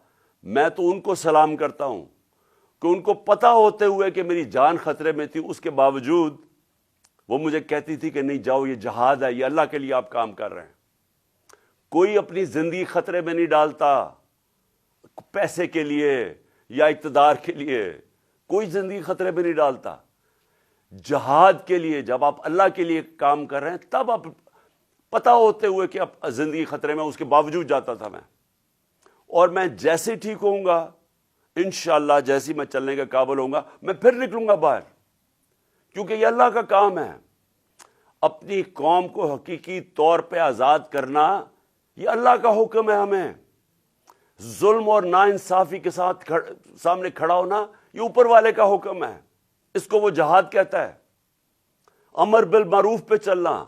میں تو ان کو سلام کرتا ہوں کہ ان کو پتہ ہوتے ہوئے کہ میری جان خطرے میں تھی, اس کے باوجود وہ مجھے کہتی تھی کہ نہیں جاؤ, یہ جہاد ہے, یہ اللہ کے لیے آپ کام کر رہے ہیں. کوئی اپنی زندگی خطرے میں نہیں ڈالتا پیسے کے لیے یا اقتدار کے لیے, کوئی زندگی خطرے میں نہیں ڈالتا. جہاد کے لیے جب آپ اللہ کے لیے کام کر رہے ہیں تب آپ پتہ ہوتے ہوئے کہ اب زندگی خطرے میں, اس کے باوجود جاتا تھا میں. اور میں جیسے ٹھیک ہوں گا انشاءاللہ, جیسی میں چلنے کے قابل ہوں گا, میں پھر نکلوں گا باہر, کیونکہ یہ اللہ کا کام ہے. اپنی قوم کو حقیقی طور پہ آزاد کرنا یہ اللہ کا حکم ہے ہمیں. ظلم اور ناانصافی کے ساتھ سامنے کھڑا ہونا یہ اوپر والے کا حکم ہے, اس کو وہ جہاد کہتا ہے. امر بالمعروف پہ چلنا,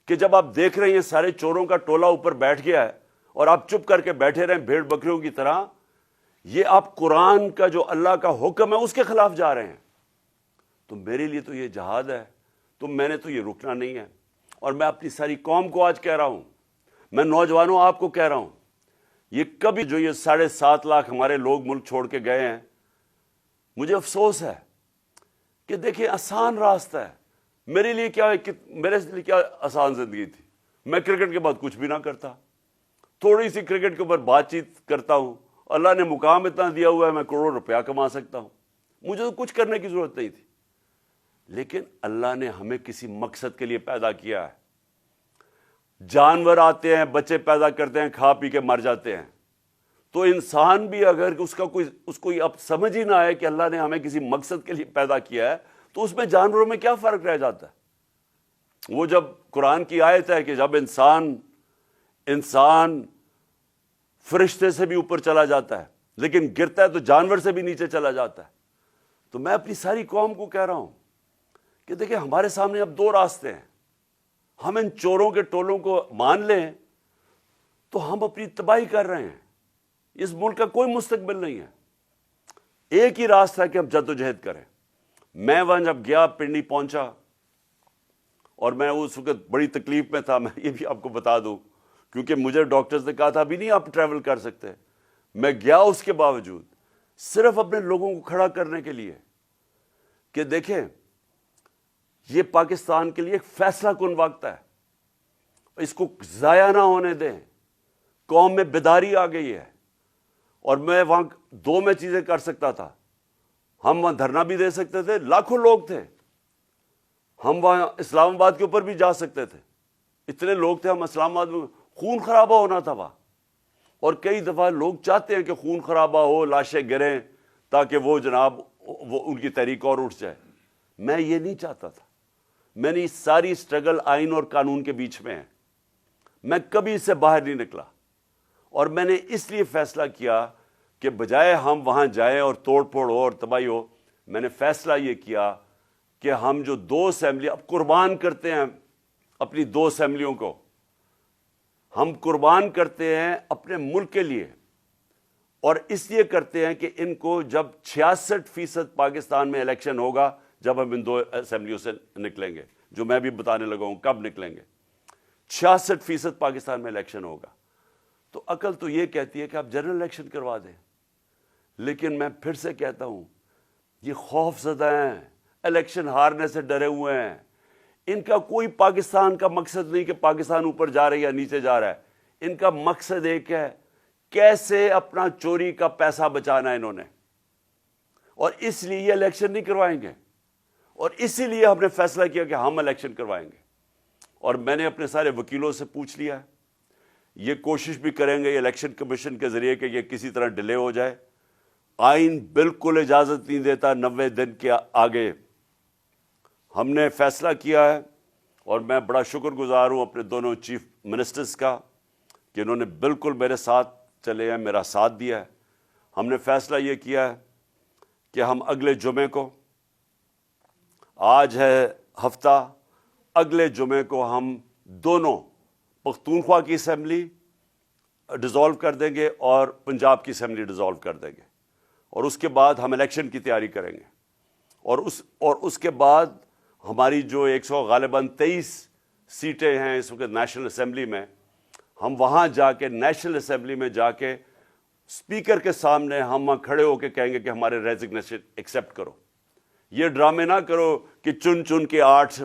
کہ جب آپ دیکھ رہے ہیں سارے چوروں کا ٹولہ اوپر بیٹھ گیا ہے اور آپ چپ کر کے بیٹھے رہیں بھیڑ بکریوں کی طرح, یہ آپ قرآن کا جو اللہ کا حکم ہے اس کے خلاف جا رہے ہیں. تو میرے لیے تو یہ جہاد ہے, تو میں نے تو یہ رکنا نہیں ہے. اور میں اپنی ساری قوم کو آج کہہ رہا ہوں, میں نوجوانوں آپ کو کہہ رہا ہوں, یہ کبھی جو یہ 7.5 لاکھ ہمارے لوگ ملک چھوڑ کے گئے ہیں, مجھے افسوس ہے کہ دیکھیں آسان راستہ ہے. میرے لیے کیا آسان زندگی تھی. میں کرکٹ کے بعد کچھ بھی نہ کرتا, تھوڑی سی کرکٹ کے اوپر بات چیت کرتا ہوں. اللہ نے مقام اتنا دیا ہوا ہے, میں کروڑوں روپیہ کما سکتا ہوں. مجھے تو کچھ کرنے کی ضرورت نہیں تھی. لیکن اللہ نے ہمیں کسی مقصد کے لیے پیدا کیا ہے. جانور آتے ہیں, بچے پیدا کرتے ہیں, کھا پی کے مر جاتے ہیں. تو انسان بھی اگر اس کو اب سمجھ ہی نہ آئے کہ اللہ نے ہمیں کسی مقصد کے لیے پیدا کیا ہے, تو اس میں جانوروں میں کیا فرق رہ جاتا ہے. وہ جب قرآن کی آیت ہے کہ جب انسان فرشتے سے بھی اوپر چلا جاتا ہے لیکن گرتا ہے تو جانور سے بھی نیچے چلا جاتا ہے. تو میں اپنی ساری قوم کو کہہ رہا ہوں کہ دیکھیں ہمارے سامنے اب دو راستے ہیں. ہم ان چوروں کے ٹولوں کو مان لیں تو ہم اپنی تباہی کر رہے ہیں. اس ملک کا کوئی مستقبل نہیں ہے. ایک ہی راستہ ہے کہ ہم جدوجہد کریں. میں وہاں جب گیا, پنڈی پہنچا, اور میں اس وقت بڑی تکلیف میں تھا. میں یہ بھی آپ کو بتا دوں, کیونکہ مجھے ڈاکٹرز نے کہا تھا ابھی نہیں آپ ٹریول کر سکتے. میں گیا اس کے باوجود صرف اپنے لوگوں کو کھڑا کرنے کے لیے کہ دیکھیں یہ پاکستان کے لیے ایک فیصلہ کن وقت ہے, اس کو ضائع نہ ہونے دیں. قوم میں بیداری آ گئی ہے. اور میں وہاں دو میں چیزیں کر سکتا تھا. ہم وہاں دھرنا بھی دے سکتے تھے, لاکھوں لوگ تھے. ہم وہاں اسلام آباد کے اوپر بھی جا سکتے تھے, اتنے لوگ تھے. ہم اسلام آباد میں خون خرابہ ہونا تھا وہاں, اور کئی دفعہ لوگ چاہتے ہیں کہ خون خرابہ ہو, لاشیں گریں, تاکہ وہ جناب ان کی تحریک اور اٹھ جائے. میں یہ نہیں چاہتا تھا. میں نے ساری اسٹرگل آئین اور قانون کے بیچ میں ہے. میں کبھی اس سے باہر نہیں نکلا. اور میں نے اس لیے فیصلہ کیا کہ بجائے ہم وہاں جائیں اور توڑ پھوڑ ہو اور تباہی ہو, میں نے فیصلہ یہ کیا کہ ہم جو 2 اسمبلی اب قربان کرتے ہیں اپنی 2 اسمبلیوں کو, ہم قربان کرتے ہیں اپنے ملک کے لیے. اور اس لیے کرتے ہیں کہ ان کو جب 66% پاکستان میں الیکشن ہوگا, جب ہم ان 2 اسمبلیوں سے نکلیں گے, جو میں بھی بتانے لگا ہوں کب نکلیں گے, 66% پاکستان میں الیکشن ہوگا. تو عقل تو یہ کہتی ہے کہ آپ جنرل الیکشن کروا دیں. لیکن میں پھر سے کہتا ہوں, یہ خوف زدہ ہیں, الیکشن ہارنے سے ڈرے ہوئے ہیں. ان کا کوئی پاکستان کا مقصد نہیں کہ پاکستان اوپر جا رہا ہے یا نیچے جا رہا ہے. ان کا مقصد ایک ہے, کیسے اپنا چوری کا پیسہ بچانا ہے انہوں نے. اور اس لیے یہ الیکشن نہیں کروائیں گے. اور اسی لیے ہم نے فیصلہ کیا کہ ہم الیکشن کروائیں گے. اور میں نے اپنے سارے وکیلوں سے پوچھ لیا ہے, یہ کوشش بھی کریں گے الیکشن کمیشن کے ذریعے کہ یہ کسی طرح ڈیلے ہو جائے. آئین بالکل اجازت نہیں دیتا 90 دن کے آگے. ہم نے فیصلہ کیا ہے, اور میں بڑا شکر گزار ہوں اپنے دونوں چیف منسٹرز کا کہ انہوں نے بالکل میرے ساتھ چلے ہیں, میرا ساتھ دیا ہے. ہم نے فیصلہ یہ کیا ہے کہ ہم اگلے جمعے کو, آج ہے ہفتہ, اگلے جمعے کو ہم دونوں پختونخوا کی اسمبلی ڈیزالو کر دیں گے اور پنجاب کی اسمبلی ڈیزالو کر دیں گے. اور اس کے بعد ہم الیکشن کی تیاری کریں گے. اور اس کے بعد ہماری جو 100 غالباً 23 سیٹیں ہیں اس وقت نیشنل اسمبلی میں, ہم وہاں جا کے نیشنل اسمبلی میں جا کے اسپیکر کے سامنے ہم وہاں کھڑے ہو کے کہیں گے کہ ہمارے ریزگنیشن ایکسیپٹ کرو. یہ ڈرامے نہ کرو کہ چن کے 8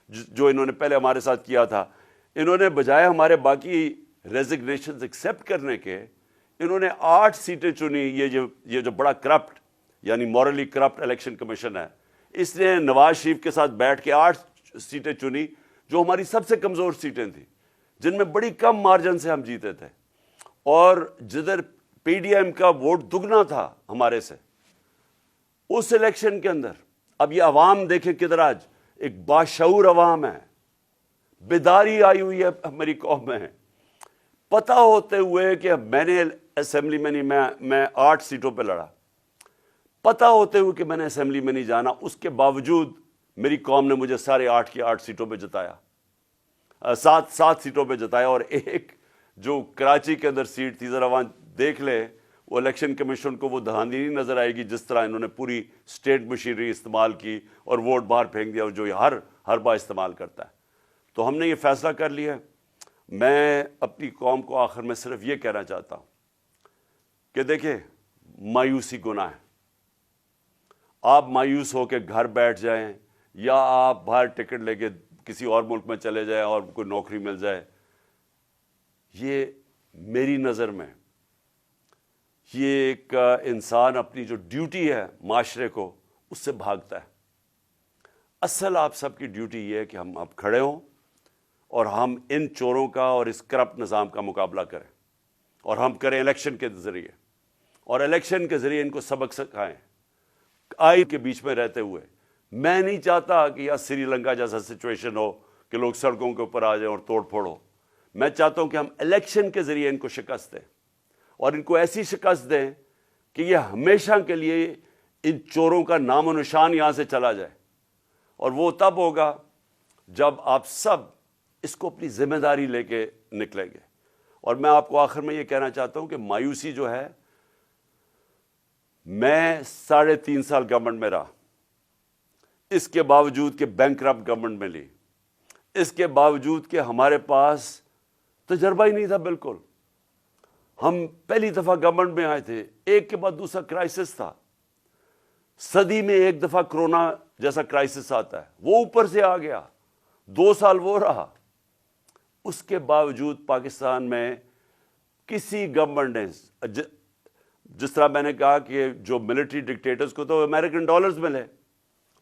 جو انہوں نے پہلے ہمارے ساتھ کیا تھا, انہوں نے بجائے ہمارے باقی ریزگنیشنز ایکسیپٹ کرنے کے, انہوں نے 8 سیٹیں چنی. یہ جو بڑا کرپٹ یعنی مورلی کرپٹ الیکشن کمیشن ہے, اس نے نواز شریف کے ساتھ بیٹھ کے 8 سیٹیں چنی جو ہماری سب سے کمزور سیٹیں تھیں, جن میں بڑی کم مارجن سے ہم جیتے تھے. اور جدھر پی ڈی ایم کا ووٹ دگنا تھا ہمارے سے اس الیکشن کے اندر, اب یہ عوام دیکھیں کدھر آج ایک باشعور عوام ہے, بیداری آئی ہوئی ہے ہماری قوم میں. پتہ ہوتے ہوئے کہ میں نے اسمبلی میں نہیں, میں 8 سیٹوں پہ لڑا, پتہ ہوتے ہوئے کہ میں نے اسمبلی میں نہیں جانا, اس کے باوجود میری قوم نے مجھے سارے 8 کی 8 سیٹوں پہ جتایا, 7 سیٹوں پہ جتایا. اور ایک جو کراچی کے اندر سیٹ تھی, ذرا وہاں دیکھ لیں, وہ الیکشن کمیشن کو وہ دھاندلی نہیں نظر آئے گی جس طرح انہوں نے پوری اسٹیٹ مشینری استعمال کی اور ووٹ باہر پھینک دیا, اور جو ہر بار استعمال کرتا ہے. تو ہم نے یہ فیصلہ کر لیا. میں اپنی قوم کو آخر میں صرف یہ کہنا چاہتا ہوں کہ دیکھیں, مایوسی گناہ ہے. آپ مایوس ہو کے گھر بیٹھ جائیں یا آپ باہر ٹکٹ لے کے کسی اور ملک میں چلے جائیں اور کوئی نوکری مل جائے، یہ میری نظر میں یہ ایک انسان اپنی جو ڈیوٹی ہے معاشرے کو اس سے بھاگتا ہے۔ اصل آپ سب کی ڈیوٹی یہ ہے کہ ہم اب کھڑے ہوں اور ہم ان چوروں کا اور اس کرپٹ نظام کا مقابلہ کریں، اور ہم کریں الیکشن کے ذریعے، اور الیکشن کے ذریعے ان کو سبق سکھائیں آئین کے بیچ میں رہتے ہوئے۔ میں نہیں چاہتا کہ یہاں سری لنکا جیسا سچویشن ہو کہ لوگ سڑکوں کے اوپر آ جائیں اور توڑ پھوڑ ہو۔ میں چاہتا ہوں کہ ہم الیکشن کے ذریعے ان کو شکست دیں، اور ان کو ایسی شکست دیں کہ یہ ہمیشہ کے لیے ان چوروں کا نام و نشان یہاں سے چلا جائے۔ اور وہ تب ہوگا جب آپ سب اس کو اپنی ذمہ داری لے کے نکلیں گے۔ اور میں آپ کو آخر میں یہ کہنا چاہتا ہوں کہ مایوسی جو ہے، میں 3.5 سال گورنمنٹ میں رہا، اس کے باوجود کہ بینکرپٹ گورنمنٹ میں لی، اس کے باوجود کہ ہمارے پاس تجربہ ہی نہیں تھا بالکل۔ ہم پہلی دفعہ گورنمنٹ میں آئے تھے، ایک کے بعد دوسرا کرائسس تھا، صدی میں ایک دفعہ کرونا جیسا کرائسس آتا ہے، وہ اوپر سے آ گیا، 2 سال وہ رہا۔ اس کے باوجود پاکستان میں کسی گورنمنٹ نے، جس طرح میں نے کہا کہ جو ملٹری ڈکٹیٹرز کو تو امریکن ڈالرز ملے،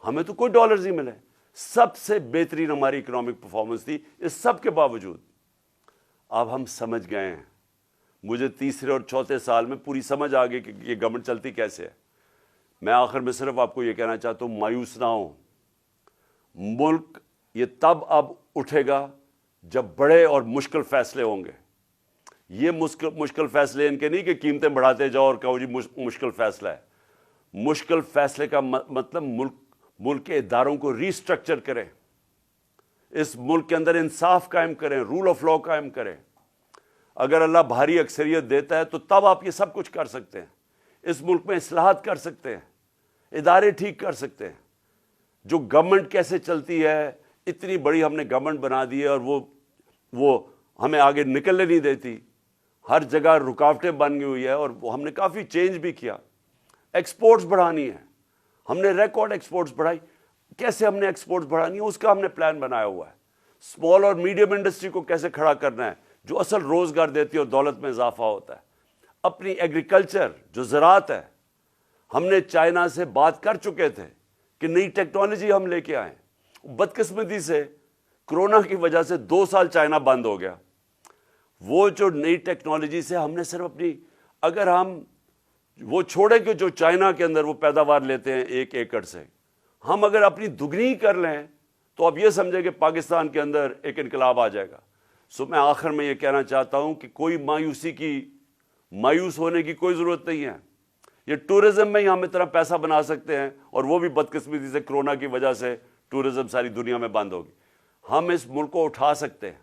ہمیں تو کوئی ڈالرز ہی ملے۔ سب سے بہترین ہماری اکنامک پرفارمنس تھی۔ اس سب کے باوجود اب ہم سمجھ گئے ہیں، مجھے تیسرے اور چوتھے سال میں پوری سمجھ آ گئی کہ یہ گورنمنٹ چلتی کیسے ہے۔ میں آخر میں صرف آپ کو یہ کہنا چاہتا ہوں، مایوس نہ ہوں۔ ملک یہ تب اب اٹھے گا جب بڑے اور مشکل فیصلے ہوں گے۔ یہ مشکل فیصلے ان کے نہیں کہ قیمتیں بڑھاتے جاؤ اور کہو جی مشکل فیصلہ ہے۔ مشکل فیصلے کا مطلب ملک کے اداروں کو ری اسٹرکچر کریں، اس ملک کے اندر انصاف قائم کریں، رول آف لا قائم کریں۔ اگر اللہ بھاری اکثریت دیتا ہے تو تب آپ یہ سب کچھ کر سکتے ہیں۔ اس ملک میں اصلاحات کر سکتے ہیں، ادارے ٹھیک کر سکتے ہیں۔ جو گورنمنٹ کیسے چلتی ہے، اتنی بڑی ہم نے گورنمنٹ بنا دی ہے اور وہ ہمیں آگے نکلنے نہیں دیتی، ہر جگہ رکاوٹیں بن گئی ہوئی ہے، اور ہم نے کافی چینج بھی کیا۔ ایکسپورٹس بڑھانی ہے، ہم نے ریکارڈ ایکسپورٹس بڑھائی۔ کیسے ہم نے ایکسپورٹس بڑھانی ہے اس کا ہم نے پلان بنایا ہوا ہے۔ اسمال اور میڈیم انڈسٹری کو کیسے کھڑا کرنا ہے جو اصل روزگار دیتی ہے اور دولت میں اضافہ ہوتا ہے۔ اپنی ایگریکلچر جو زراعت ہے، ہم نے چائنا سے بات کر چکے تھے کہ نئی ٹیکنالوجی ہم لے کے آئیں۔ بدقسمتی سے کرونا کی وجہ سے 2 سال چائنا بند ہو گیا۔ وہ جو نئی ٹیکنالوجی سے ہم نے صرف اپنی، اگر ہم وہ چھوڑیں کہ جو چائنا کے اندر وہ پیداوار لیتے ہیں 1 ایکڑ سے، ہم اگر اپنی دگنی کر لیں تو اب یہ سمجھیں کہ پاکستان کے اندر ایک انقلاب آ جائے گا۔ میں آخر میں یہ کہنا چاہتا ہوں کہ کوئی مایوس ہونے کی کوئی ضرورت نہیں ہے۔ یہ ٹورزم میں ہی ہم اتنا پیسہ بنا سکتے ہیں، اور وہ بھی بدقسمتی سے کرونا کی وجہ سے ٹورزم ساری دنیا میں بند ہوگی۔ ہم اس ملک کو اٹھا سکتے ہیں،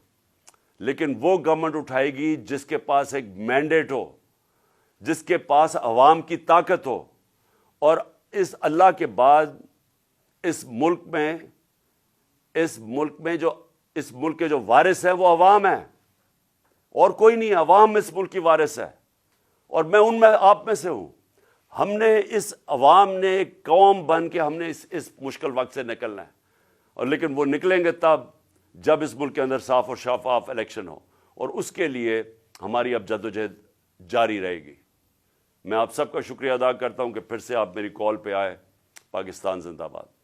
لیکن وہ گورنمنٹ اٹھائے گی جس کے پاس ایک مینڈیٹ ہو، جس کے پاس عوام کی طاقت ہو۔ اور اس اللہ کے بعد اس ملک کے جو وارث ہیں وہ عوام ہیں، اور کوئی نہیں۔ عوام اس ملک کی وارث ہے، اور میں ان میں آپ میں سے ہوں۔ ہم نے اس عوام نے ایک قوم بن کے ہم نے اس مشکل وقت سے نکلنا ہے، اور لیکن وہ نکلیں گے تب جب اس ملک کے اندر صاف اور شفاف الیکشن ہو، اور اس کے لیے ہماری اب جدوجہد جاری رہے گی۔ میں آپ سب کا شکریہ ادا کرتا ہوں کہ پھر سے آپ میری کال پہ آئے۔ پاکستان زندہ باد۔